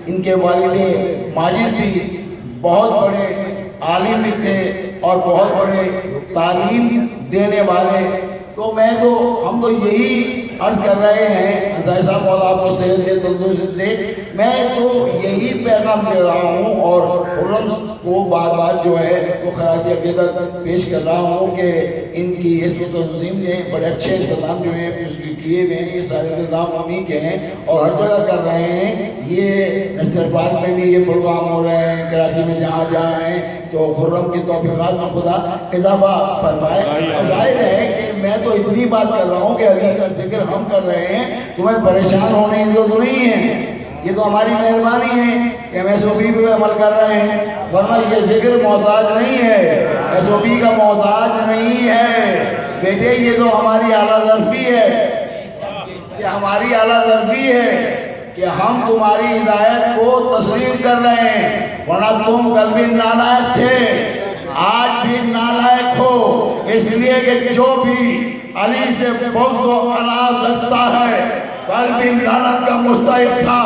ان کے والد ماجد بھی بہت بڑے عالم بھی تھے اور بہت بڑے تعلیم دینے والے. تو ہم تو یہی عرض کر رہے ہیں، حضرت صاحب مولا آپ کو صحت دے، تندرست دے. میں تو یہی پیغام دے رہا ہوں اور خرم کو بار بار جو ہے وہ خراج عقیدت پیش کر رہا ہوں کہ ان کی حزب تنظیم نے بڑے اچھے انتظام جو ہیں کیے ہوئے ہیں. یہ سارے انتظام انہیں کے ہیں اور ہر جگہ کر رہے ہیں. یہ نیشنل پارک میں بھی یہ پروگرام ہو رہے ہیں، کراچی میں جہاں ہیں. تو خرم کی توفیقات میں خدا اضافہ فرمائے. اور ظاہر ہے کہ میں تو اتنی بات کر رہا ہوں کہ علی کا ذکر ہم کر رہے ہیں، تمہیں پریشان ہونے کی ضرورت نہیں ہے. یہ تو ہماری مہربانی ہے کہ ہم ایس او پی پہ عمل کر رہے ہیں، ورنہ یہ ذکر محتاج نہیں ہے، ایس او پی کا محتاج نہیں ہے. بیٹے یہ تو ہماری اعلیٰ ظرفی ہے، یہ ہماری اعلیٰ ظرفی ہے کہ ہم تمہاری ہدایت کو تسلیم کر رہے ہیں. ورنہ تم کل بھی نالائق تھے، آج بھی نالائق ہو. اس لیے کہ جو بھی علی سے بغض و عناد رکھتا ہے کل بھی لعنت کا مستحق تھا،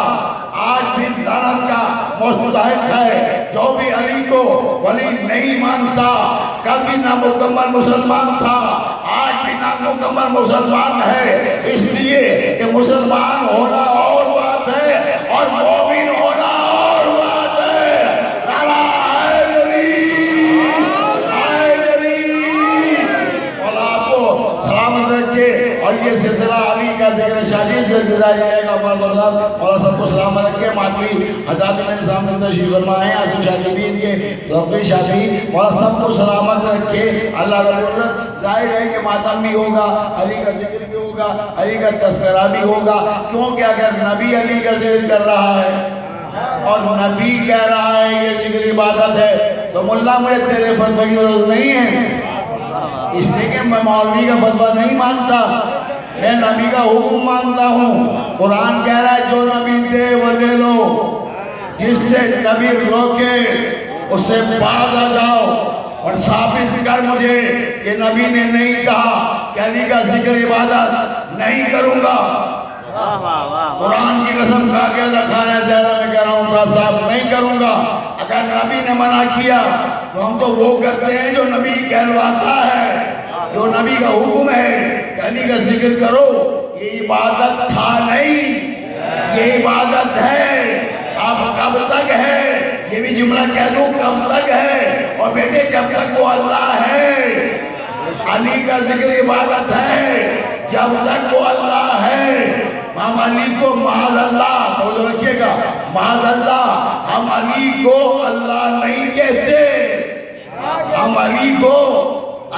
آج بھی لعنت کا مستحق ہے. جو بھی علی کو ولی نہیں مانتا کل بھی نامکمل مسلمان تھا، آج بھی نامکمل مسلمان ہے. اس لیے کہ مسلمان ہونا اور بات ہے اور مومن ہونا اور بات ہے. نعرہ حیدری، حیدری. مولا آپ کو سلامت رکھے. اور یہ سلسلہ علی کا ذکر شاشی سے جاری رہے گا. مولا سب کو سلامت رکھے. ماتوی حضرات میرے سامنے تشریف فرما ہے، آصف شاہ بھی ان کے ذوقی شافی. مولا سب کو سلامت رکھے. اللہ رب العزت ظاہر ہے کہ ماتم بھی ہوگا، علی کا ذکر بھی ہوگا، علی کا تذکرہ بھی ہوگا. کیونکہ اگر نبی علی کا ذکر کر رہا ہے اور نبی کہہ رہا ہے یہ ذکر عبادت ہے تو ملا مجھے تیرے فتوے کی ضرورت نہیں ہے. اس لیے کہ میں مولوی کا فتویٰ نہیں مانتا، میں نبی کا حکم مانتا ہوں. قرآن کہہ رہا ہے جو نبی دے وہ لے لو، جس سے نبی روکے اس سے باز آ جاؤ. اور ثابت کر مجھے کہ نبی نے نہیں کہا کہ علی کا ذکر عبادت نہیں کروں گا. قرآن کی قسم کھا کے کھانا زیادہ میں کہہ رہا ہوں برا صاحب نہیں کروں گا. اگر نبی نے منع کیا تو ہم تو وہ کرتے ہیں جو نبی کہلواتا ہے، جو نبی کا حکم ہے کہ علی کا ذکر کرو. یہ عبادت تھا نہیں، یہ عبادت ہے. اب کب تک ہے یہ بھی جملہ کہہ دوں، کب تک ہے. اور بیٹے جب تک وہ اللہ ہے علی کا ذکر عبادت ہے، جب تک وہ اللہ ہے. ہم علی کو معاذ اللہ، توجہ رکھیے گا، معاذ اللہ، ہم علی کو اللہ نہیں کہتے. ہم علی کو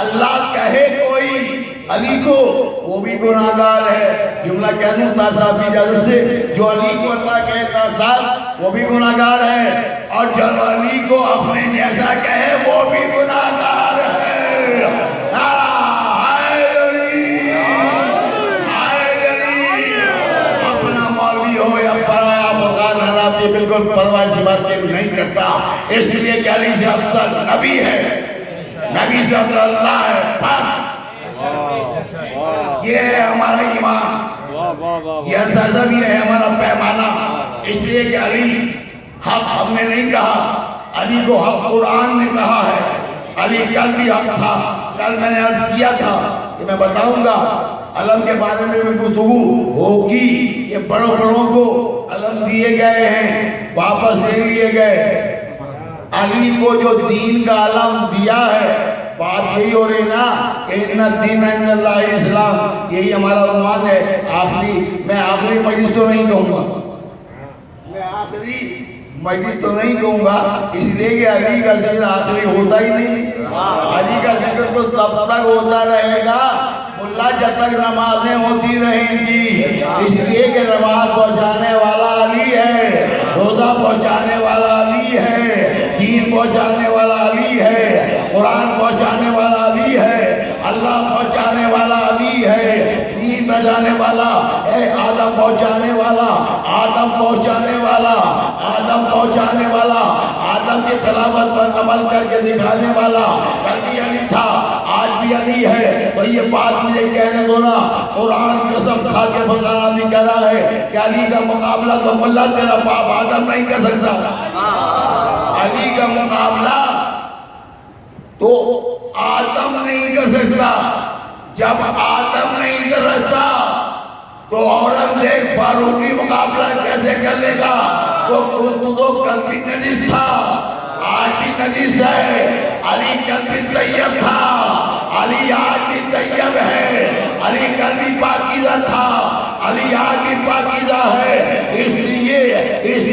اللہ کہے کوئی علی کو وہ بھی گناہگار ہے. جملہ کہہ دوں صاحب کی اجازت سے، جو علی کو اللہ کہتا صاحب وہ بھی گناہگار ہے، اور جو علی کو اپنے جیسا کہے وہ بھی گناہگار ہے. نعرہ حیدری، حیدری. اپنا مولوی ہو یا پرایا افغان حرام یہ بالکل پرواہ اس بات کے نہیں کرتا. اس لیے کہ علی سے افضل نبی ہے، نبی سے افضل اللہ ہے. بس یہ ہے ہمارا ایمان، یہ سرزم یہ ہے ہمارا پیمانہ. اس لیے کہ علی حق ہم نے نہیں کہا، علی کو حق قرآن نے کہا ہے. علی کل بھی حق تھا. کل میں نے عرض کیا تھا کہ میں بتاؤں گا علم کے بارے میں گفتگو ہوگی. یہ بڑوں کو علم دیے گئے ہیں، واپس لے لیے گئے. علی کو جو دین کا علم دیا ہے، بات یہی ہو رہی نا کہ ان الدین عند اللہ اسلام، یہی ہمارا عنوان ہے. میں آخری مجلس تو نہیں کہوں گا، میں آخری مجلس تو نہیں کہوں گا، اس لیے کہ علی کا ذکر آخری ہوتا ہی نہیں. علی کا ذکر تو تب تک ہوتا رہے گا ملا جب تک نمازیں ہوتی رہیں گی. اس لیے کہ نماز پہنچانے والا علی ہے، روزہ پہنچانے والا علی ہے، دین پہنچانے والا علی ہے، قرآن پہنچانے والا علی ہے، اللہ پہنچانے والا علی ہے، دین بجانے والا اے آدم پہنچانے والا، آدم پہنچانے والا، آدم پہنچانے والا، آدم کی خلافت پر عمل کر کے دکھانے والا. کل بھی علی تھا، آج بھی علی ہے. تو تو یہ بات مجھے کہنے دو نا، قرآن قسم کھا کے فضانہ بھی کہہ رہا ہے کہ علی کا مقابلہ تو ملا تیرا باپ آدم نہیں کر سکتا۔ علی کا مقابلہ تو آدم نہیں کر سکتا۔ جب آدم نہیں کر سکتا تو اورنگزیب فاروقی مقابلہ کیسے کر لے گا؟ تو قلبی نجس تھا، آج بھی نجس ہے۔ علی قلبی طیب تھا، علی آج بھی طیب ہے۔ علی قلبی پاکیزہ تھا، علی آج بھی پاکیزہ ہے۔ اس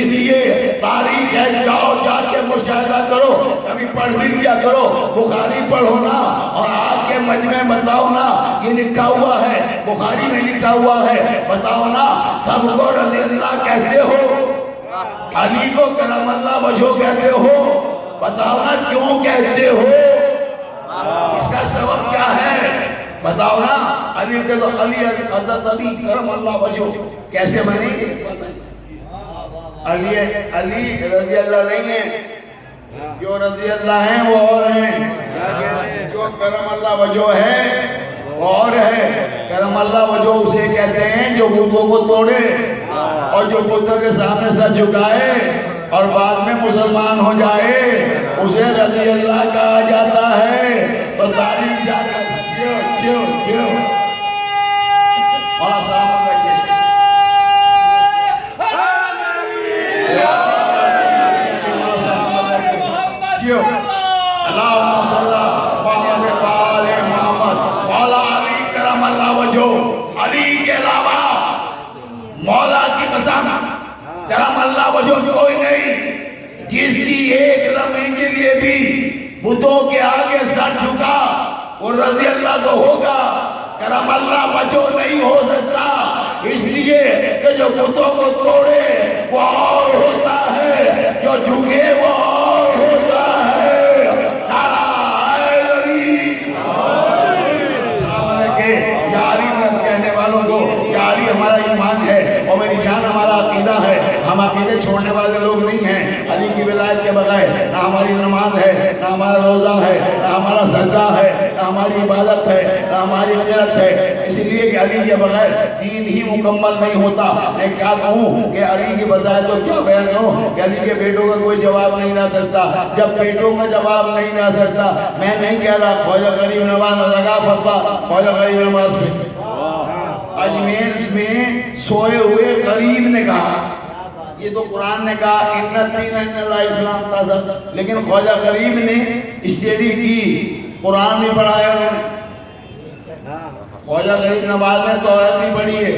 لیے تاریخ ہے، جاؤ جا کے مشاہدہ کرو، کبھی پڑھ بھی لیا کرو، بخاری پڑھو نا، اور آج کے مجمع بتاؤ نا، یہ لکھا ہوا ہے بخاری میں لکھا ہوا ہے، بتاؤ نا سب کو رضی اللہ کہتے ہو، علی کو کرم اللہ وجہہ کہتے ہو، بتاؤ نا کیوں کہتے ہو؟ اس کا سبب کیا ہے بتاؤ نا؟ علی کے تو علی حضرت علی کرم اللہ وجہہ کیسے بنے گے؟ علی رضی اللہ نہیں ہے، جو رضی اللہ ہیں وہ اور ہیں، جو کرم اللہ وجہہ ہے وہ اور ہے۔ کرم اللہ وجہہ اسے کہتے ہیں جو بتوں کو توڑے اور جو بتوں کے سامنے سر جھکائے اور بعد میں مسلمان ہو جائے، اسے رضی اللہ کہا جاتا ہے۔ تو تاریخ جا کر اور سلامت رکھے۔ اللہم صلی محمد وآل محمد مولا علی کرم اللہ وجہہ۔ علی کے علاوہ مولا کی قسم کرم اللہ وجہہ کوئی نہیں، جس کی ایک لمحے کے لیے بھی بتوں کے آگے سر جھکا وہ رضی اللہ تو ہوگا، کرم اللہ وجہہ نہیں ہو سکتا۔ اس لیے کہ جو بتوں کو توڑے وہ اور ہوتا ہے، جو جھکے وہ اور ہوتا ہے۔ نعرہ حیدری، سلام علیکم۔ یا علی مت کہنے والوں کو، یا علی ہمارا ایمان ہے اور میری جان ہمارا عقیدہ ہے، ہم عقیدے چھوڑنے والے لوگ نہیں ہیں۔ علی کی ولایت کے بغیر نہ ہماری نماز ہے، نہ ہمارا روزہ ہے، نہ ہمارا سجدہ ہے، نہ ہماری عبادت ہے، نہ ہماری قرت ہے۔ اس لیے کہ علی کے بغیر دین ہی مکمل نہیں ہوتا۔ میں کیا کہوں کہ علی کی بجائے تو کیا بیان کروں کہ علی کے بیٹوں کا کوئی جواب نہیں نہ سکتا۔ جب بیٹوں کا جواب نہیں نہ سکتا، میں نہیں کہہ رہا خواجہ غریب نواز لگا فتویٰ خواجہ غریب نواز پہ، اجمیر میں سوئے ہوئے غریب نے کہا، یہ تو قرآن نے کہا ان الدین عند اللہ اسلام تھا، لیکن خواجہ غریب نے اسٹڈی کی، قرآن بھی پڑھایا انہوں نے۔ خواجہ غریب نواز نے توریت بھی پڑھی ہے،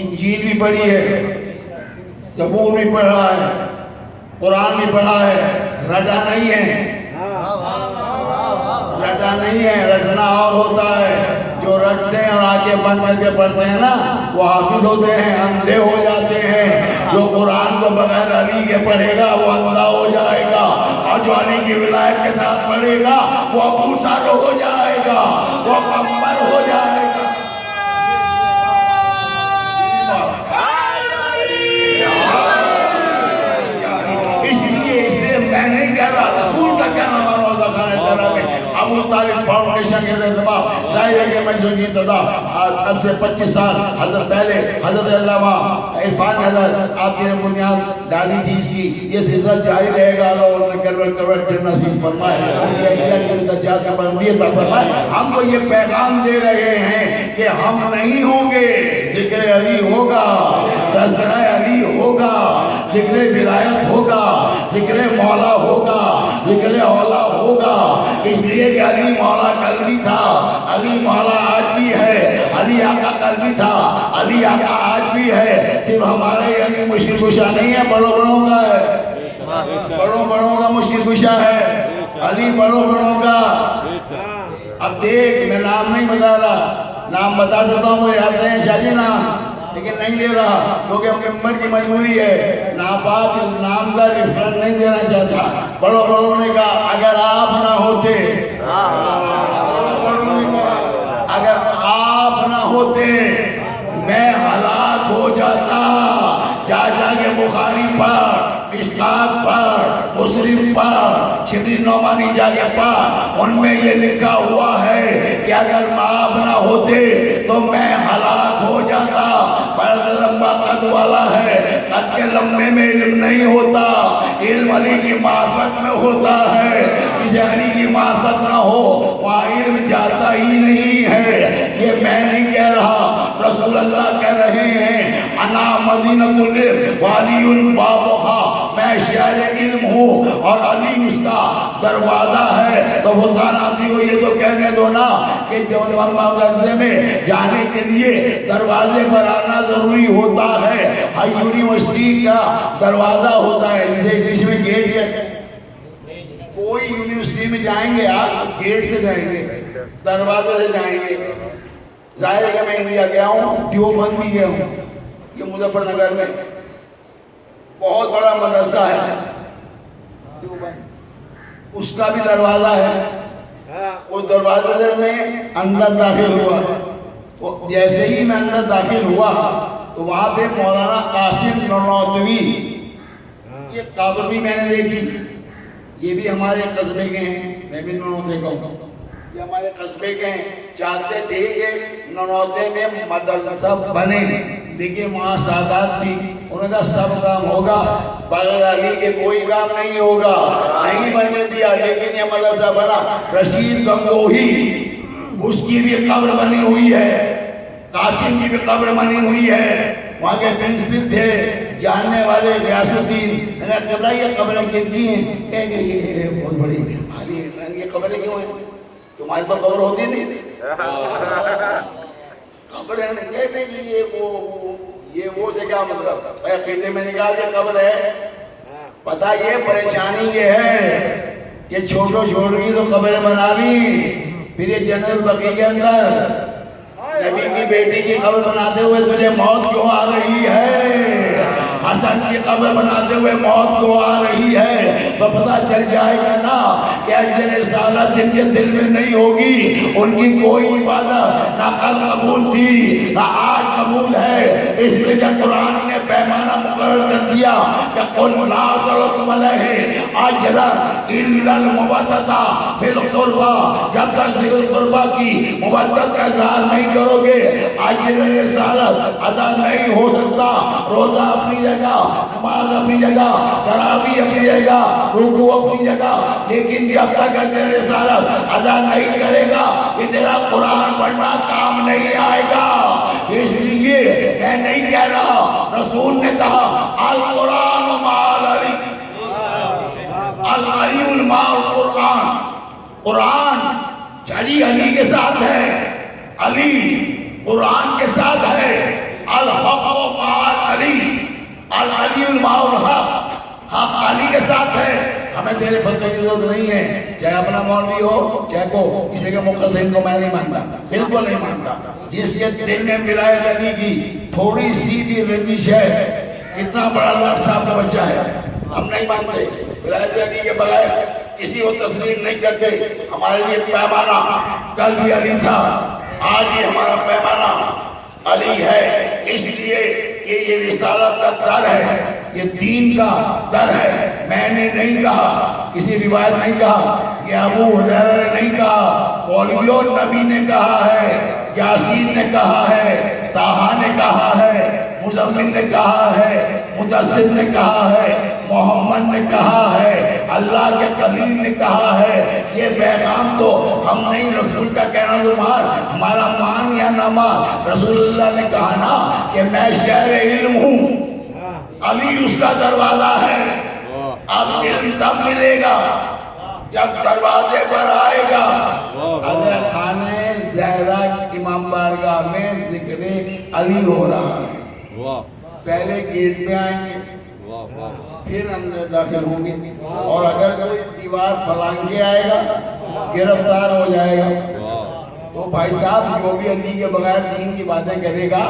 انجیل بھی پڑھی ہے، زبور بھی پڑھا ہے، قرآن بھی پڑھا ہے، رٹا نہیں ہے، رٹا نہیں ہے، رٹنا اور ہوتا ہے۔ جو رٹتے ہیں اور آنکھیں بند کر کے پڑھتے ہیں نا وہ حافظ ہوتے ہیں، اندھے ہو جاتے ہیں۔ جو قرآن کو بغیر علی کے پڑھے گا وہ اندھا ہو جائے گا، اور جو علی کی ولایت کے ساتھ پڑھے گا وہ ابو سر ہو جائے گا، وہ کمبر ہو جائے گا۔ اس لیے میں نہیں کہہ رہا رسول کا کیا نام ہوگا کھانے طرح میں ابو طالب فاؤنڈیشن کے رہنما، ظاہر ہے کہ میں جو کی ابتدا اب سے 25 سال حضرت پہلے حضرت علامہ عرفان حضرت آپ کی بنیاد ڈالی تھی اس کی، یہ سلسلہ جاری رہے گا۔ اللہ نے کروٹ نصیب فرمائے، ان کی اہلیہ کے درجات کا بلندی عطا فرمائے۔ ہم کو یہ پیغام دے رہے ہیں کہ ہم نہیں ہوں گے، ذکر علی ہوگا، تذکرہ علی ہوگا، ذکر ولایت ہوگا، ذکر مولا ہوگا، ذکر اولا ہوگا۔ اس لیے کہ علی مولا کل بھی تھا، علی مولا آج بھی ہے، علی آقا کل بھی تھا، علی آقا آج بھی ہے۔ صرف ہمارے علی مشکل کشا نہیں ہے، بڑوں بڑوں کا ہے، بڑوں بڑوں کا مشکل کشا ہے، علی بڑوں بڑوں کا۔ اب دیکھ میں نام نہیں بتا رہا، نام بتا دیتا ہوں، مجھے آتے ہیں شاہ جی نام، لیکن نہیں لے رہا کیونکہ ممبر کی مجبوری ہے، ناپاک نام کا ریفرنس نہیں دینا چاہتا۔ بڑوں بڑوں نے کہا اگر آپ نہ ہوتے، اگر آپ نہ ہوتے میں ہلاک ہو جاتا۔ جا جا کے بخاری پڑھ، مشکات پڑھ، مسلم پڑھ، شبلی نعمانی جا کے پڑھا، ان میں یہ لکھا ہوا ہے کہ اگر معاف نہ ہوتے تو میں ہلاک ہو جاتا۔ بڑا لمبا قد والا ہے، قد کے لمبے میں علم نہیں ہوتا، علم علی کی معرفت میں ہوتا ہے۔ جسے علی کی معرفت نہ ہو وہاں علم جاتا ہی نہیں ہے۔ یہ میں نہیں کہہ رہا، رسول اللہ کہہ رہے ہیں، انا مدینۃ العلم وعلی بابھا، میں شہر علم ہوں اور علی اس کا دروازہ ہے۔ تو سلطان آبادی کو یہ تو کہنے دو نا کہ دیوبند میں جانے کے لیے دروازے پر آنا ضروری ہوتا ہے۔ ہر یونیورسٹی کا دروازہ ہوتا ہے، جسے انگلش میں گیٹ کہتے ہیں۔ کوئی یونیورسٹی میں جائیں گے آپ گیٹ سے جائیں گے، دروازے سے جائیں گے۔ ظاہر ہے کہ میں انڈیا گیا ہوں، دیوبند بھی گیا ہوں، یہ مظفر نگر میں بہت بڑا مدرسہ ہے دیوبند، اس کا بھی دروازہ ہے۔ اس دروازے سے میں اندر داخل ہوا، تو جیسے ہی میں اندر داخل ہوا تو وہاں پہ مولانا قاسم نانوتوی یہ قبر بھی میں نے دیکھی۔ یہ بھی ہمارے قصبے کے ہیں، میں بھی نانوتے کا ہوں، یہ ہمارے قصبے کے ہیں۔ چاہتے تھے کہ نانوتے میں مدرسہ بنے، لیکن وہاں سادات تھی، انہوں نے کہا سب کام ہوگا بغیر علی کے کوئی کام نہیں ہوگا، نہیں بننے دیا۔ لیکن یہ مدرسہ بنا۔ رشید گنگوہی اس کی بھی قبر بنی ہوئی ہے، قاسم کی بھی قبر بنی ہوئی ہے، وہاں کے پرنسپل تھے جاننے والے غیاث الدین۔ میں نے کہا یہ قبریں کن کی ہیں؟ کہہ کہ یہ بہت بڑی علی، میں نے یہ قبریں کیوں ہیں؟ تمہاری تو قبر ہوتی نہیں قبریں کہتے ہیں کہ یہ وہ سے کیا مطلب؟ عقیدے میں نکال کے قبر ہے۔ پتہ یہ پریشانی یہ ہے کہ چھوٹو چھوٹی تو قبریں بنا لی، پھر یہ جنرل بقی کے اندر نبی کی بیٹی کی قبر بناتے ہوئے تجھے موت کیوں آ رہی ہے؟ حسن کی قبر بناتے ہوئے موت کیوں آ رہی ہے؟ تو پتہ چل جائے گا نا کہ اجر رسالت جن کے دل میں نہیں ہوگی ان کی کوئی عبادت نہ کل قبول تھی نہ آج قبول ہے۔ اس لیے کہ قرآن نے پیمانہ مقرر کر دیا کہ قل لا اسألکم علیہ اجرا الا المودۃ فی القربى، جب تک ذی القربہ کی مودت کا اظہار نہیں کرو گے اجر رسالت ادا نہیں ہو سکتا۔ روزہ اپنی جگہ، نماز اپنی جگہ، تراویح اپنی جگہ، رکوع اپنی جگہ، لیکن جب تک اجر رسالت ادا نہیں کرے گا یہ تیرا قرآن پڑھنا کام نہیں آئے گا۔ اس لیے میں نہیں کہہ رہا، رسول نے کہا القرآن مع العلی، العلی مع القرآن، قرآن علی کے ساتھ ہے، علی قرآن کے ساتھ ہے، الحق مع العلی، العلی مع الحق، حق علی کے ساتھ ہے۔ ہمیں تیرے فتوے کی ضرورت نہیں ہے، چاہے اپنا مولوی ہو چاہے کو، اس لیے کہ مقصد کو میں نہیں مانتا، بالکل نہیں مانتا۔ جس کے دل میں ولایت علی کی تھوڑی سی بھی رنجش ہے، اتنا بڑا لاٹ صاحب کا بچہ ہے، ہم نہیں مانتے۔ ولایت علی کے بغیر کسی کو تسلیم نہیں کرتے۔ ہمارے لیے پیمانہ کل بھی علی تھا، آج بھی ہمارا پیمانہ علی ہے۔ اس لیے کہ یہ رسالت کا در ہے، یہ دین کا در ہے۔ میں نے نہیں کہا، کسی روایت نہیں کہا، یہ ابو ہریرہ نے نہیں کہا، مولویوں نبی نے کہا ہے، یاسین نے کہا ہے، طٰہٰ نے کہا ہے، مزمل نے کہا ہے، مدثر نے کہا ہے، محمد نے کہا ہے، اللہ کے خلیل نے کہا ہے۔ یہ پیغام تو ہم نہیں، رسول کا کہنا تو ہمارا مان یا نہ مان۔ رسول اللہ نے کہا نا کہ میں شہر علم ہوں، علی اس کا دروازہ ہے۔ اب علم تب ملے گا جب دروازے پر آئے گا۔ اگر خانہ زہرا امام بارگاہ میں ذکر علی ہو رہا ہے، پہلے گیٹ پہ آئیں گے پھر اندر داخل ہوں گے، اور اگر کوئی دیوار پھلانگ کے آئے گا گرفتار ہو جائے گا۔ تو بھائی صاحب جو بھی علی کے بغیر دین کی باتیں کرے گا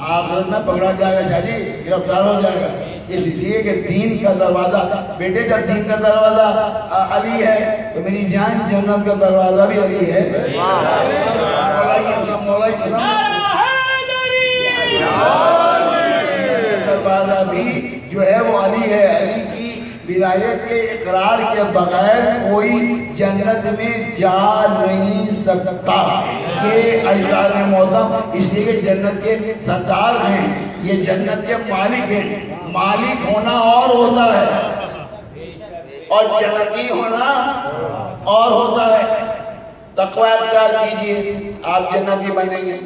آخرت میں پکڑا جائے گا، شاہ جی گرفتار ہو جائے گا۔ اس لیے کہ دین کا دروازہ، بیٹے جب دین کا دروازہ علی ہے تو میری جان جنت کا دروازہ بھی علی ہے۔ دروازہ بھی جو ہے وہ علی ہے، علی کی ولایت کے اقرار کے بغیر کوئی جنت میں جا نہیں سکتا. یہ اجداد محترم اس لیے کہ جنت کے سردار ہیں, یہ جنت کے مالک ہیں. مالک ہونا اور ہوتا ہے اور جنتی ہونا اور ہوتا ہے. تقوی اختیار کیجئے, آپ جنتی بنیں گے.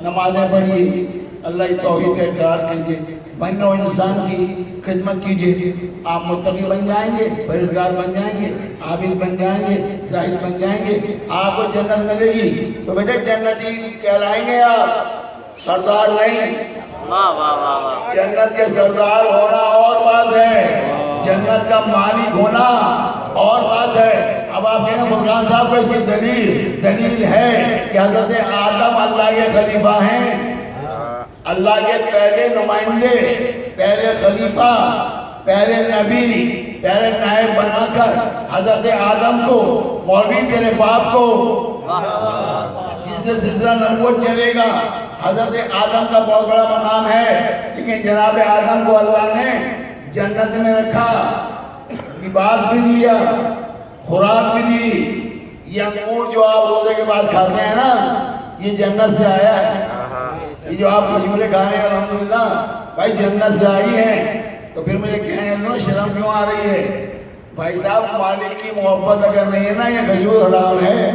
نمازیں پڑھیے, اللہ کی توحید کا اقرار کیجئے, بنو انسان کی خدمت کیجئے, آپ متقی بن جائیں گے, پرہیزگار بن جائیں گے, عابد بن جائیں گے, زاہد بن جائیں گے, آپ کو جنت ملے گی. تو بیٹے جنتی کہلائیں گے آپ, سردار نہیں. جنت کے سردار ہونا اور بات ہے, جنت کا مالک ہونا اور بات ہے. اب آپ کہیں فرقان صاحب کو اس کی دلیل ہے کہ حضرت آدم اللہ کے خلیفہ ہیں, اللہ کے پہلے نمائندے, پہلے خلیفہ, پہلے نبی, پہلے نائب بنا کر حضرت آدم کو, مولوی تیرے باپ کو, جس سے سلسلہ نبوت چلے گا, حضرت آدم کا بہت بڑا مقام ہے. لیکن جناب آدم کو اللہ نے جنت میں رکھا, لباس بھی دیا, خوراک بھی دی. یہ انگور جو آپ روزے کے بعد کھاتے ہیں نا, یہ جنت سے آیا ہے. یہ جو آپ کھجوریں کھا رہے ہیں الحمدللہ بھائی جنت سے آئی ہیں. تو پھر مجھے کہنے دو شرم کیوں آ رہی ہے؟ بھائی صاحب مالک کی محبت اگر نہیں ہے نا, یہ کھجور حرام ہے.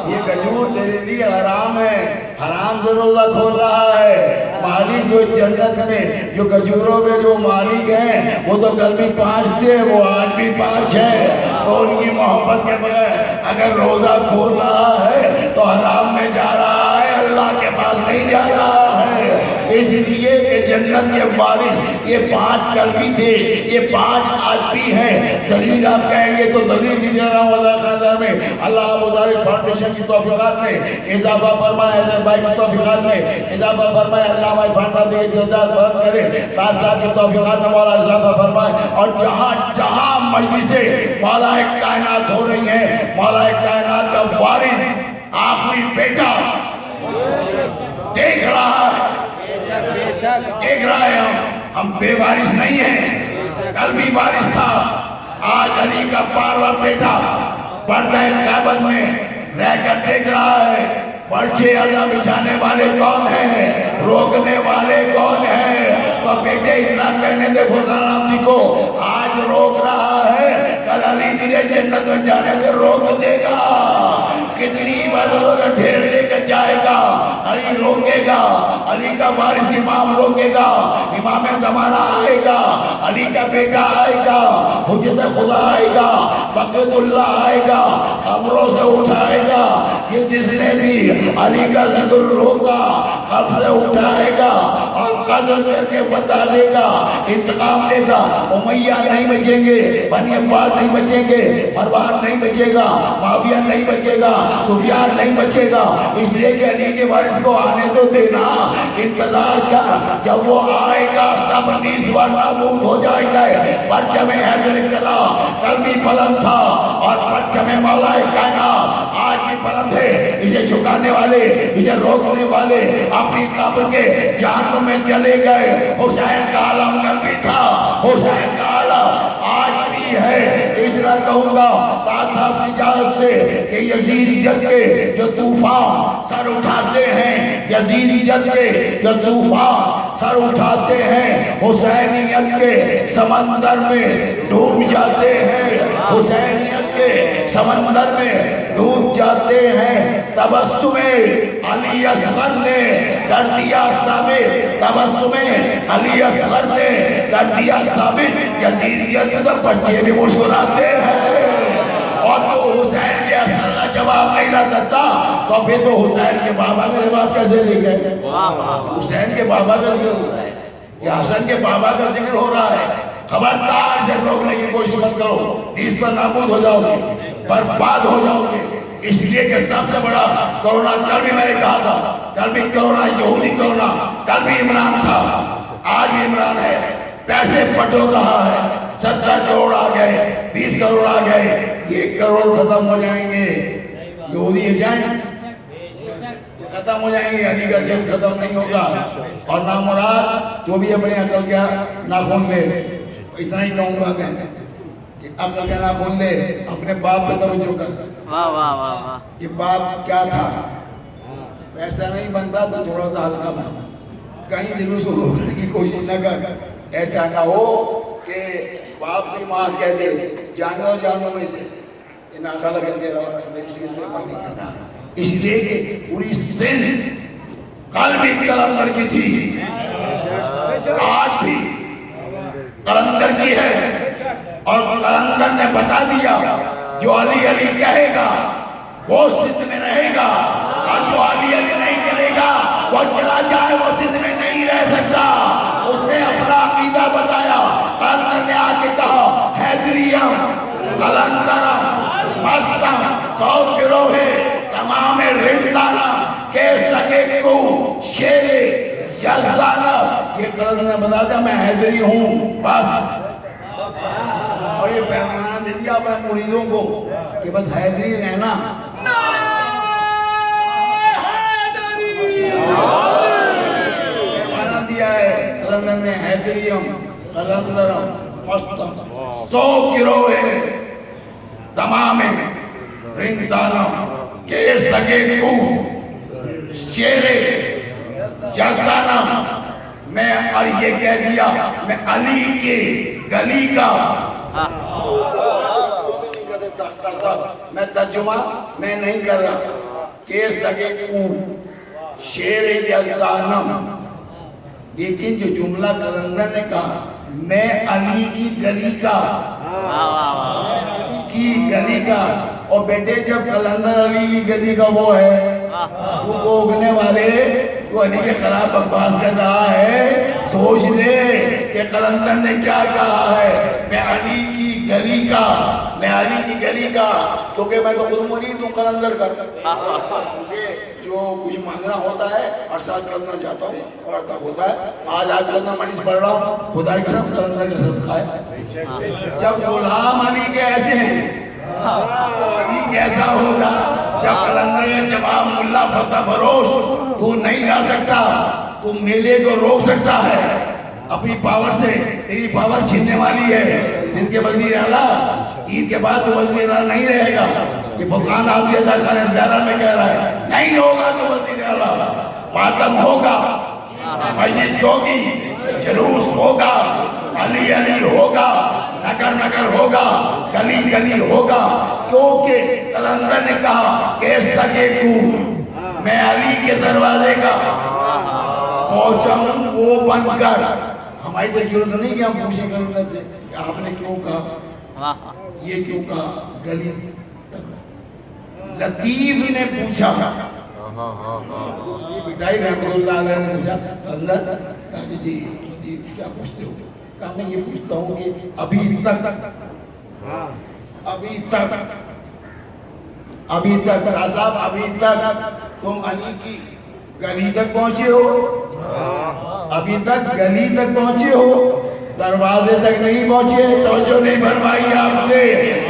یہ کھجور تیرے لیے حرام ہے, حرام سے روزہ کھول رہا ہے. مالک جو جنت میں جو کھجوروں کے جو مالک ہیں وہ تو کل بھی 5 تھے, وہ آج بھی 5 ہیں. تو ان کی محبت کے بغیر اگر روزہ کھول رہا ہے تو حرام میں جا رہا ہے, اللہ کے پاس نہیں جا رہا ہے. اس لیے کہ جنت کے وارث یہ 5 کل بھی تھے, یہ 5 آج بھی ہیں. دلیل آپ کہیں گے تو دلیل بھی دے رہا ہوں. اللہ خاندان میں اللہ ابوداری فاؤنڈیشن کی توفیقات میں اضافہ فرمائے, حیدر بھائی کی توفیقات میں اضافہ فرمائے, اللہ بھائی فاندہ دے جزاد بہت کرے, تاج صاحب کی توفیقات میں مولا اضافہ فرمائے. اور جہاں جہاں مجلسیں مولا کائنات ہو رہی ہیں, مولا کائنات کا وارث آخری بیٹا دیکھ رہا ہے. ہم بے وارث نہیں ہیں, کل بھی وارث تھا, آج علی کا پاروا بیٹا پردہ کعبۃ میں رہ کر دیکھ رہا ہے. پرچے ادا بچھانے والے کون ہیں, روکنے والے کون ہیں؟ تو بیٹے اتنا کہنے دے خدا جی کو, آج روک رہا ہے, کل علی تیرے جنت میں جانے سے روک دے گا. کتنی عبادتوں کا ڈھیر لے کر جائے گا, علی روکے گا. علی کا وارث امام روکے گا, امام زمانہ آئے گا, علی کا بیٹا آئے گا, حجت خدا آئے گا, بقیت اللہ آئے گا, قبروں سے اٹھائے گا. یہ جس نے بھی علی کا ذکر روکا قبر سے اٹھائے گا اور قدر کر کے بتا دے گا, انتقام لے گا. امیہ نہیں بچیں گے, بنی عباس نہیں بچیں گے, مروان نہیں بچے گا, معاویہ نہیں بچے گا, سفیان نہیں بچے گا. اس لیے کہ علی کے وارث کو آنے تو دینا, انتظار کر, جب وہ آئے گا سب نیزوار نابود ہو جائے گا. پرچم حیدر کلا کل بھی بلند تھا اور پرچم مولا کائنات آج بھی بلند ہے. اسے جھکانے والے, اسے روکنے والے اپنی قبر کے جہنم میں چلے گئے. حسین کا عالم کل بھی تھا, حسین کا عالم آج بھی ہے. اس طرح کہوں گا تاج صاحب کی اجازت سے کہ یزیدیت کے جو طوفان سر اٹھاتے ہیں, یزیدیت کے جو طوفان سر اٹھاتے ہیں, حسینیت کے سمندر میں ڈوب جاتے ہیں, حسینیت کے سمندر میں ڈوب جاتے ہیں. تبسم علی اصغر نے کر دیا ثابت, تبسم علی اصغر نے کر دیا ثابت. یزیدیت کے تو بچے بھی مسکراتے ہیں, اور تو حسین کے اصغر کا جواب نہیں نہ دیتا تو پھر تو حسین کے بابا کا جواب کیسے لے گئے؟ حسین کے بابا کا ذکر ہو رہا ہے یا حسن کے بابا کا ذکر ہو رہا ہے. خبردار سے روکنے کی کوشش مت کرو, اس پر نابود ہو جاؤ گے, برباد ہو جاؤ گے. اس لیے کہ سب سے بڑا کرونا, کل بھی میں نے کہا تھا, کل بھی کرونا, یہودی کرونا, کل بھی عمران تھا, آج بھی عمران ہے. پیسے بٹور رہا ہے, 70 کروڑ آ گئے, 20 کروڑ آ گئے, 1 کروڑ ختم ہو جائیں گے. یہودی جائیں ختم ہو جائیں گے، علی کا ذکر ختم نہیں ہوگا. اور نامراد تو بھی اپنے عقل کا ناخن لے. اتنا ہی کہوں گا میں کہ عقل کا ناخن لے، اپنے باپ پہ توجہ کر. واہ واہ واہ واہ. کہ باپ کیا تھا، ایسا نہیں بنتا تو تھوڑا سا ہلکا بنا، کہیں دلوں سے روکنے کی کوشش نہ کر. ایسا نہ ہو کہ باپ کی ماں کہہ دے جانو میں سے ناکھا لگا دے رہا میری سلسلے پر نہیں کرنا. اس لیے کہ پوری سندھ کل بھی قلندر کی تھی، آج بھی قلندر کی ہے. اور قلندر نے بتا دیا جو علی علی کہے گا وہ سندھ میں رہے گا، اور جو علی علی نہیں کرے گا وہ چلا جائے، وہ سندھ میں نہیں رہ سکتا. اس نے اپنا عقیدہ بتایا. قلندر نے آ کے کہا حیدریم قلندرم مستم سو گروہ تمام رندانہ کے سکے کو شیر یزدانہ. یہ قلندر نے بتا دیا میں حیدری ہوں بس. اور یہ پیغام دے دیا اپنے مریدوں کو کہ بس حیدری رہنا. پیغام دیا ہے قلندر نے حیدریم قلندرم مستم سو گروہ تمام رندانہ کے سگے کو شیر یزدانہ. میں اور یہ کہہ دیا میں علی کے گلی کا. میں ترجمہ میں نہیں کر رہا. کہ سگے کو شیر یزدانہ، لیکن جو جملہ قلندر نے کہا میں علی کی گلی کا، کی گلی کا. اور بیٹے جب قلندر علی کی گلی کا وہ ہے تو اگنے والے تو علی کے خلاف بکواس کر رہا ہے. سوچ لے کہ قلندر نے کیا کہا ہے میں علی کی گلی کا، میں علی کی گلی کا. کیونکہ میں تو خود مرید ہوں قلندر کا. کیونکہ جو کچھ مانگنا ہوتا ہے ارشاد کرنا چاہتا ہوں اور ایسا ہوتا ہے. آج قلندر مریض پڑھ رہا ہوں، خدا کی قسم قلندر کا صدقہ ہے. جب غلام علی کے ایسے ہیں تو علی کیسا ہوگا. جب قلندر نے جواب ملا فتح فروش تو نہیں جا سکتا، تو میلے کو روک سکتا ہے اپنی پاور سے. تیری پاور چھیننے والی ہے. سندھ کے وزیر اعلیٰ عید کے بعد تو وزیر اعلیٰ نہیں رہے گا. یہ فقان آبی عطا خان زیارہ میں کہہ رہا ہے نہیں ہوگا تو وزیر اعلیٰ. ماتم ہوگا، مجلس ہوگی، جلوس ہوگا، علی علی ہوگا، نگر نگر ہوگا، گلی گلی ہوگا. کیونکہ قلندر نے کہا کہ سگے کو میں علی کے دروازے کا پہنچا ہوں وہ بند کر. ہماری تو ضرورت نہیں کہ ہم پوچھیں قلندر سے کہ آپ نے کیوں کہا، یہ کیوں کہا. گلی لطیف نے پوچھا، بٹائی رحمت اللہ علیہ نے پوچھا قلندر کہا کہ جی لطیف کیا پوچھتے ہو. کہا میں یہ پوچھتا ہوں کہ ابھی تک صاحب ابھی تک تم علی کی گلی تک پہنچے ہو، ابھی تک گلی تک پہنچے ہو، دروازے تک نہیں پہنچے. توجہ نہیں فرمائی آپ نے.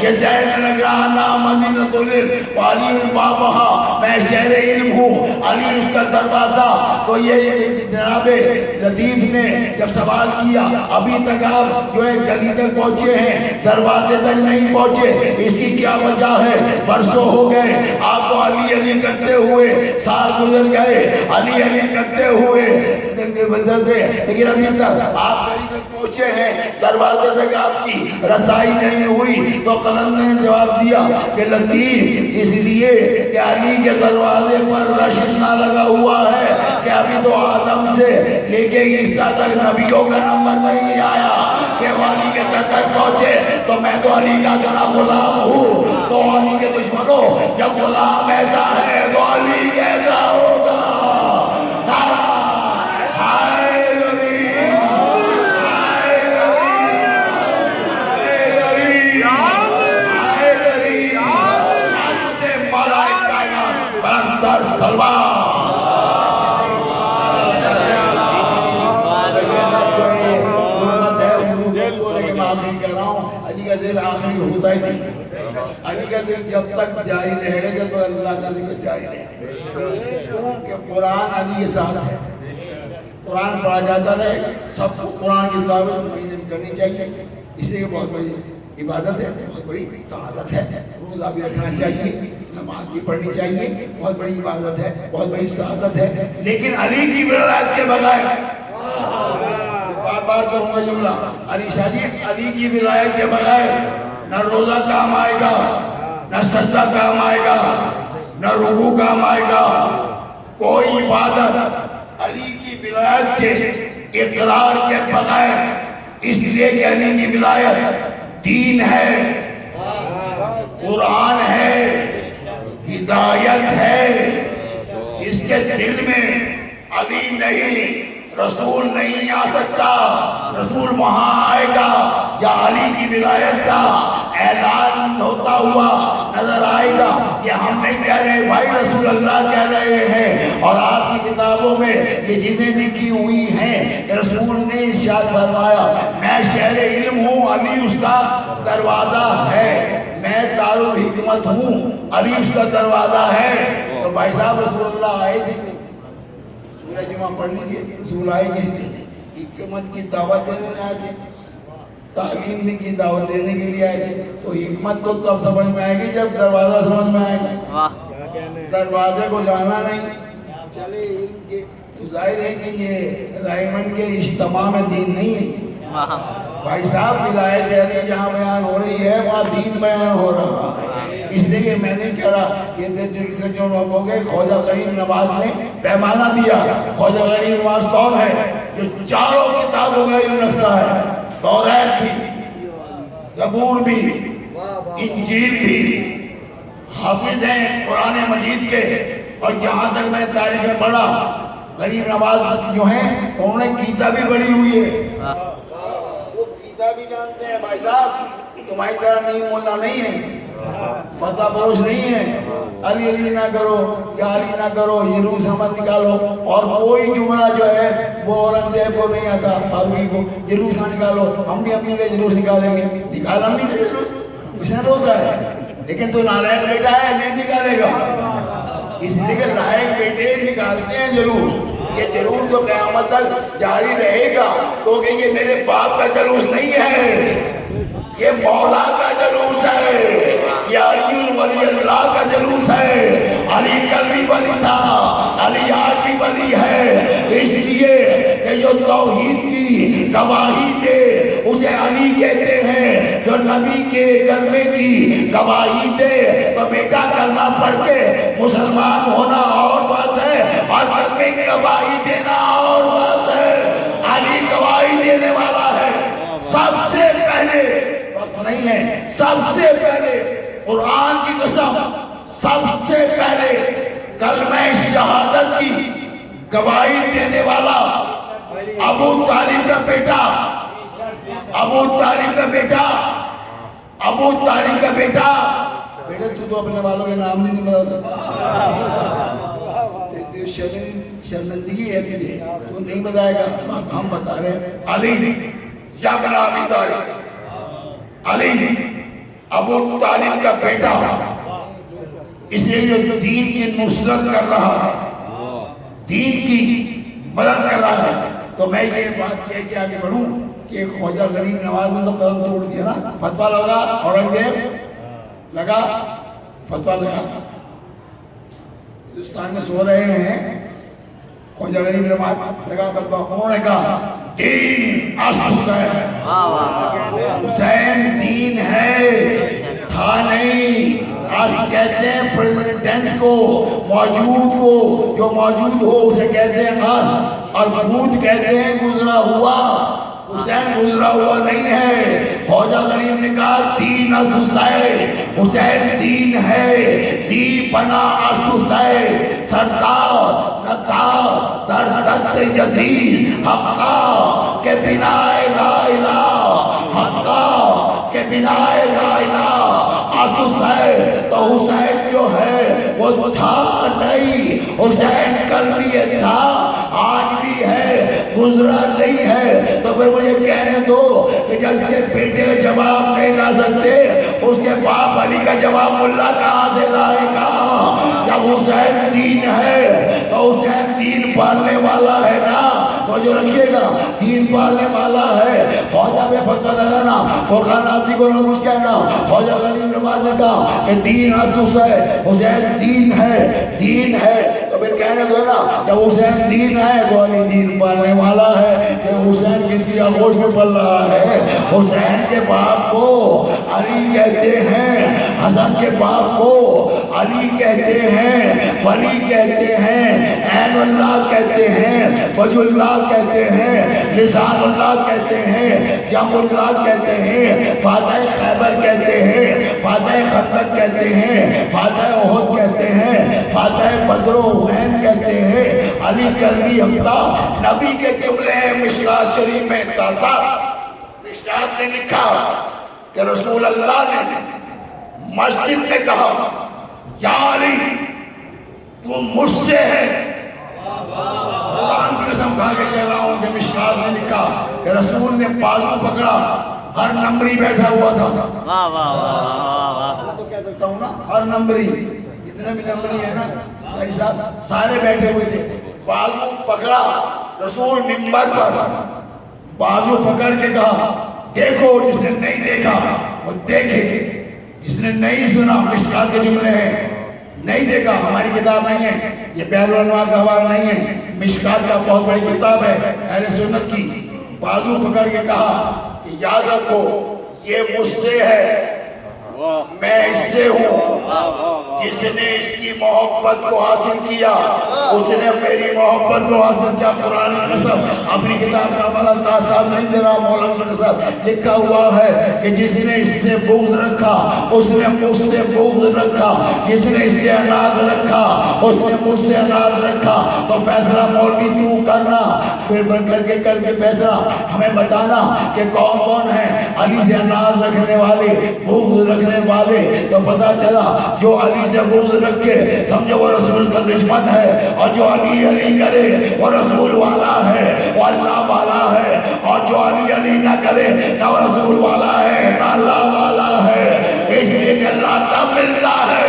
یہ زید نگرانہ مدینۃ العلی البابہا، میں شہر علم ہوں، علی اس کا دروازہ. تو یہ جناب لطیف نے جب سوال کیا ابھی تک آپ جو ہے گلی تک پہنچے ہیں دروازے تک نہیں پہنچے، اس کی کیا وجہ ہے. برسوں ہو گئے آپ کو علی علی کرتے ہوئے، سال گزر گئے علی علی کرتے ہوئے، لیکن ابھی تک آپ گلی تک پہنچے ہیں، دروازے تک آپ کی رسائی نہیں ہوئی. تو قلندر نے جواب دیا کہ لطیف اس لیے کہ علی کے دروازے پر رشک نہ لگا ہوا ہے کہ ابھی تو آدم سے لے کے عیسیٰ تک نبیوں کا نمبر نہیں آیا کہ وہ علی کے تک پہنچے. تو میں تو علی کا جنا غلام ہوں. تو علی کے دشمنوں جب غلام ایسا ہے تو علی کیسا ہوگا. آخری ہوتا ہی نہیں. علی کا ذکر جب تک جاری رہے گا تو اللہ کا ذکر جاری رہے گا، کہ قرآن علی کے ساتھ ہے، قرآن پڑھا جاتا رہے، سب کو قرآن کی تلاوت کرنی چاہیے، اس لیے بہت بڑی عبادت ہے، بہت بڑی سعادت ہے، روزہ بھی رکھنا چاہیے، نماز بھی پڑھنی چاہیے، بہت بڑی عبادت ہے، بہت بڑی سعادت ہے، لیکن علی کی ولایت کے بغیر، بار بار کہوں گا جملہ، علی شاہ جی، علی کی ولایت کے بغیر نہ روزہ کام آئے گا، نہ سجدہ کام آئے گا، نہ رکوع کام آئے گا، کوئی عبادت علی کی ولایت کے اقرار کے بغیر، اس لیے کہ علی کی ولایت دین ہے، قرآن ہے، ہدایت ہے، اس کے دل میں علی نہیں، رسول نہیں آ سکتا، رسول وہاں آئے گا یا علی کی ولایت کا اعلان ہوتا ہوا نظر آئے گا، یہ ہم نہیں کہہ رہے بھائی، رسول اللہ کہہ رہے ہیں، اور آپ کی کتابوں میں یہ چیزیں لکھی ہوئی ہیں کہ رسول نے ارشاد فرمایا، میں شہر علم ہوں، علی اس کا دروازہ ہے، میں دارالحکمت ہوں، علی اس کا دروازہ ہے۔ تو بھائی صاحب رسول اللہ آئے تھے، سورہ جمعہ پڑھ لیجئے، رسول آئے کس لیے؟ حکمت کی دعوت دینے آئے تھے، تعلیم کی دعوت دینے کے لیے آئے تھے، تو حکمت تو تب سمجھ میں آئے گی جب دروازہ سمجھ میں آئے گا، دروازے کو جانا نہیں چلے علم کے، تو ظاہر ہے کہ یہ رائمنڈ کے اجتماع میں دین نہیں ہے۔ بھائی صاحب ولایت علی جہاں بیان ہو رہی ہے وہاں دین بیان ہو رہا ہے، اس لیے کہ میں نہیں کہہ رہا کہ جو لوگوں کے خواجہ غریب نواز نے پیمانہ دیا، خواجہ غریب نواز کون ہے؟ جو چاروں کتابوں کا علم رکھتا ہے، توریت بھی، زبور بھی، انجیل بھی، حافظ ہیں قرآن مجید کے، اور جہاں تک میں تاریخ میں پڑھا غریب نواز جو ہیں انہوں نے گیتا بھی پڑھی ہوئی ہے، وہ گیتا بھی جانتے ہیں۔ بھائی صاحب تمہاری طرح نہیں مولا نہیں ہے، فتح فروش نہیں ہے، علی علی نہ کرو یا علی نہ کرو، جلوس مت نکالو، اور کوئی جملہ جو ہے وہ اورنگزیب کو نہیں آتا، فاروقی کو، جلوس نہ نکالو، ہم بھی اپنی کا جلوس نکالیں گے، نکال ہم بھی کا جلوس، اس نے تو ہوتا ہے، لیکن تو نالائق بیٹا ہے نہیں نکالے گا، اس لیے کہ لائق بیٹے نکالتے ہیں جلوس، یہ جلوس تو قیامت تک جاری رہے گا، تو کہ یہ میرے باپ کا جلوس نہیں ہے، یہ مولا کا جلوس ہے، یہ علی ولی اللہ کا جلوس ہے، علی کل بھی ولی تھا، علی آج بھی ولی ہے، اس لیے کہ جو توحید کی گواہی دے اسے علی کہتے ہیں، جو نبی کے کلمے کی گواہی دے، تو بیٹا کلمہ پڑھ کے مسلمان ہونا اور بات ہے، اور کلمے کی گواہی دینا اور بات ہے، علی گواہی دینے والا ہے، سب سے پہلے نہیں ہے، سب سے پہلے قرآن کی قسم، سب سے پہلے کلمہ شہادت کی گواہی دینے والا ابو طالب کا بیٹا، ابو طالب کا بیٹا، ابو طالب کا بیٹا، بیٹا تو اپنے والوں کے نام نہیں بتا سکتا، شرمندگی ہے تجھے، تو نہیں بتائے گا، ہم بتا رہے ہیں، علی یا بن ابی طالب، علی ابو طالب کا بیٹا، اس لیے جو دین کی نصرت کر رہا ہے، دین کی مدد کر رہا ہے، تو میں یہ بات کہہ کے آگے بڑھوں کہ خواجہ غریب نواز نے تو قدم توڑ دیا نا، فتویٰ لگا، اورنگزیب لگا فتویٰ لگا، ہندوستان میں سو رہے ہیں، خواجہ غریب نواز لگا فتویٰ، انہوں نے کہا دین حسین، حسین دین ہے، تھا نہیں، آج کہتے ہیں پریزیڈنٹ کو، موجود کو، جو موجود ہو اسے کہتے ہیں آج، اور بود کہتے ہیں گزرا ہوا، حسین گزرا ہوا نہیں ہے۔ خواجہ غریب نے کہا دین از حسین، حسین دین ہے، دی بنا از حسین، سردار نتا در دست جزیر، حقا کے بنا لا الہ، حقا کے بنا لا الہ از حسین۔ تو حسین جو ہے وہ تھا نہیں، حسین کل بھی تھا، آج بھی ہے، گزرا نہیں ہے تو پھر مجھے کہنے دو کہ جب اس کے بیٹے کا جواب نہیں لا سکتے اس کے باپ علی کا جواب ملا کہاں سے لائے گا؟ جب حسین دین ہے تو حسین دین پالنے والا ہے نا، تو جو رکھیے گا دین پالنے والا ہے۔ خواجہ میں فتح لگانا فرقان آتی کو نموز کہنا، خواجہ غنی نواز نے کہا کہ دین اسس ہے، حسین دین ہے تو پھر کہنے دو نا جب حسین دین ہے تو علی دین پالنے والا ہے۔ کہ حسین کس کی آغوش میں پل رہا ہے؟ حسین کے باپ کو علی کہتے ہیں، حسن کے باپ کو علی کہتے ہیں، ولی کہتے ہیں، عین اللہ کہتے ہیں، وجہ اللہ کہتے ہیں، لسان اللہ کہتے ہیں، جم اللہ کہتے ہیں، فاتح خیبر کہتے ہیں، فاتح خندق کہتے ہیں، فاتح احد کہتے ہیں، فاتح بدر و حنین کہتے ہیں۔ علی کرمی اللہ نبی کے جملے ہیں مشکات شریف میں تازہ مشکات نے لکھا کہ رسول اللہ نے مسجد میں کہا یا علی تو مجھ سے ہے۔ قرآن کی قسم کھا کے کہہ رہا ہوں کہ مشکات نے لکھا کہ رسول نے بازو پکڑا، ہر نمبری بیٹھا ہوا تھا۔ واہ واہ واہ، تو کہہ سکتا ہوں نا ہر نمبری، جتنے بھی نمبری ہے نا بھائی صاحب سارے بیٹھے ہوئے تھے۔ بازو پکڑا رسول منبر پر، بازو پکڑ کے کہا دیکھو، جس نے نہیں دیکھا وہ دیکھے، جس نے نہیں سنا، مشکات کے جملے ہیں، نہیں دیکھا ہماری کتاب نہیں ہے، یہ پہلو انوار کا حوالہ نہیں ہے، مشکات کا بہت بڑی کتاب ہے اہل سنت کی۔ بازو پکڑ کے کہا کہ یاد رکھو یہ مجھ سے ہے، میں اس سے ہوں، جس نے اس کی محبت کو حاصل کیا اس نے میری محبت کو حاصل کیا۔ قرآن قسم اپنی کتاب کا حوالہ صاحب نہیں دے رہا، مولانا کے ساتھ لکھا ہوا ہے کہ جس نے اس سے بغض رکھا اس نے مجھ سے بغض رکھا، جس نے اس سے اناد رکھا اس نے مجھ سے اناد رکھا۔ تو فیصلہ مولوی تو کرنا، پھر کر کے فیصلہ ہمیں بتانا کہ کون کون ہے علی سے اناد رکھنے والے، بغض رکھنے والے۔ تو پتہ چلا جو علی سے بغض رکھے سمجھو وہ رسول کا دشمن ہے، اور جو علی علی کرے وہ رسول والا ہے، وہ اللہ والا ہے، اور جو علی علی نہ کرے نہ وہ رسول والا ہے نہ اللہ والا ہے۔ اس لیے کہ اللہ تب ملتا ہے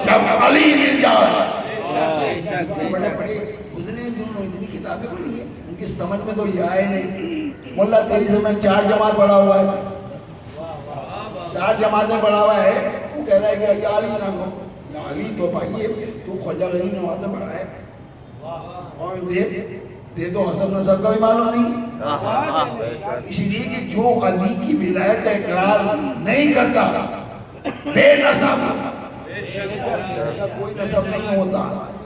جب علی مل جائے۔ بڑے بڑے گزرے جنہوں نے اتنی کتابیں پڑھی ہیں ان کی سمجھ میں تو یہ آئے نہیں۔ ملا تیری سے میں 4 جماعت پڑھا ہوا ہے، 4 جماعتیں پڑھا ہوا ہے، وہ کہہ رہا ہے کہ یا علی نہ کہو، یا علی تو بھائی تو خواجہ غنی نواز سے پڑھا ہے، اور دے تو حسن نصر کا بھی معلوم نہیں۔ اس لیے کہ جو علی کی ولایت اقرار نہیں کرتا بے نسب، کوئی نسب نہیں ہوتا۔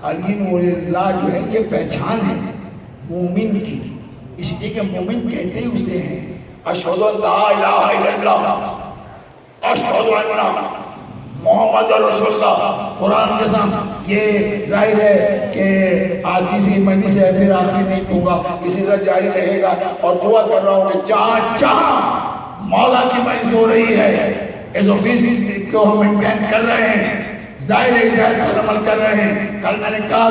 علی نور اللہ جو ہے یہ پہچان ہے مومن کی، اس لیے کہ مومن کہتے ہی اسے ہیں اشہد ان لا الہ الا اللہ، اشہد ان محمد رسول اللہ۔ قرآن کے ساتھ یہ ظاہر ہے کہ آج کسی مجلس سے پھر آخری نہیں کہوں گا، اسی طرح جاری رہے گا، اور دعا کر رہا ہوں کہ جہاں مولا کی مجلس ہو رہی ہے اس آفس کو ہم مینٹین کر رہے ہیں، ظاہر ہے ہدایت پر عمل کر رہے ہیں۔ کل میں نے کہا